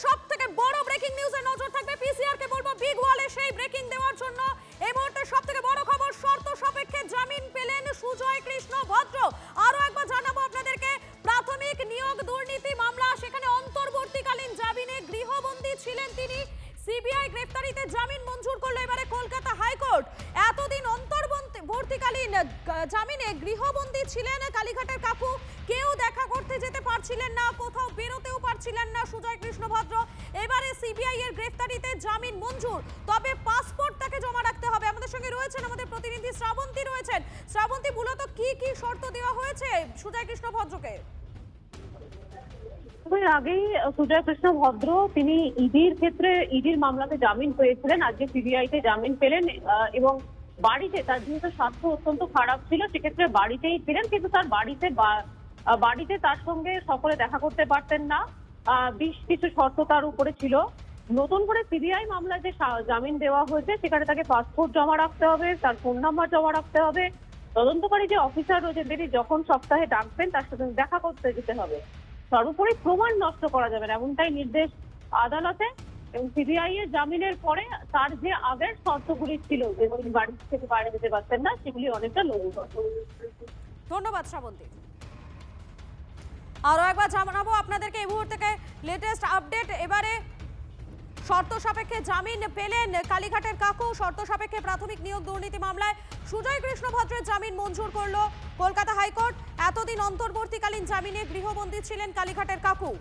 সবথেকে বড় ব্রেকিং নিউজে নজর থাকবে। পিসিআর কে বলবো বিগ ওয়ালে সেই ব্রেকিং দেওয়ার জন্য। এই মুহূর্তে সবথেকে বড় খবর, শর্ত সাপেক্ষে জামিন পেলেন সুজয় কৃষ্ণ ভদ্র। আরো একবার জানাবো আপনাদেরকে, প্রাথমিক নিয়োগ দুর্নীতি মামলা, সেখানে অন্তর্বর্তীকালীন জামিনে গৃহবন্দী ছিলেন তিনি। সিবিআই গ্রেফতারিতে জামিন মঞ্জুর করলো এবারে কলকাতা হাইকোর্ট। এতদিন অন্তর্বর্তীকালীন জামিনে গৃহবন্দী ছিলেন কালীঘাটের কাকু। কেউ দেখা করতে যেতে পারছিলেন না, কোথাও বেরোতেও পারছিলেন না সুজয় কৃষ্ণ ভদ্র। এবারে সিবিআই এর গ্রেফতারিতে জামিন মঞ্জুর, তবে পাসপোর্ট তাকে জমা রাখতে হবে। আমাদের সঙ্গে রয়েছেন আমাদের প্রতিনিধি শ্রাবন্তী রয়েছেন। শ্রাবন্তী, মূলত কি কি শর্ত দেওয়া হয়েছে সুজয় কৃষ্ণ ভদ্রকে? আগেই সুজয় কৃষ্ণ ভদ্র তিনি ইডির মামলাতে জামিন পেয়েছিলেন, আজকে সিবিআই তে জামিন পেলেন এবং বাড়িতে, তার যেহেতু স্বাস্থ্য অত্যন্ত খারাপ ছিল সেক্ষেত্রে বাড়িতেই ছিলেন, কিন্তু তার বাড়িতে তার সঙ্গে সকলে দেখা করতে পারতেন না। বেশ কিছু শর্ত তার উপরে ছিল। নতুন করে সিবিআই মামলায় যে জামিন দেওয়া হয়েছে সেখানে তাকে পাসপোর্ট জমা রাখতে হবে, তার ফোন নাম্বার জমা রাখতে হবে, তদন্তকারী যে অফিসার রয়েছেন তিনি যখন সপ্তাহে ডাকবেন তার সাথে দেখা করতে যেতে হবে, সর্বোপরি প্রমাণ নষ্ট করা যাবে না, এমনটাই নির্দেশ আদালতে। এবং সিবিআই এর জামিনের পরে তার যে আগের শর্তগুলি ছিল, যেগুলি বাড়ি থেকে বাইরে যেতে পারতেন না, সেগুলি অনেকটা লঘু। ধন্যবাদ শ্রাবন্তী। আরো একবার জানাবো আপনাদেরকে এই মুহূর্তে লেটেস্ট আপডেট। এবারে শর্ত সাপেক্ষে জামিন পেলেন কালীঘাটের কাকু। শর্ত সাপেক্ষে প্রাথমিক নিয়োগ দুর্নীতি মামলায় সুজয় কৃষ্ণ ভদ্রের জামিন মঞ্জুর করলো কলকাতা হাইকোর্ট। এতদিন অন্তর্বর্তীকালীন জামিনে গৃহবন্দী ছিলেন কালীঘাটের কাকু।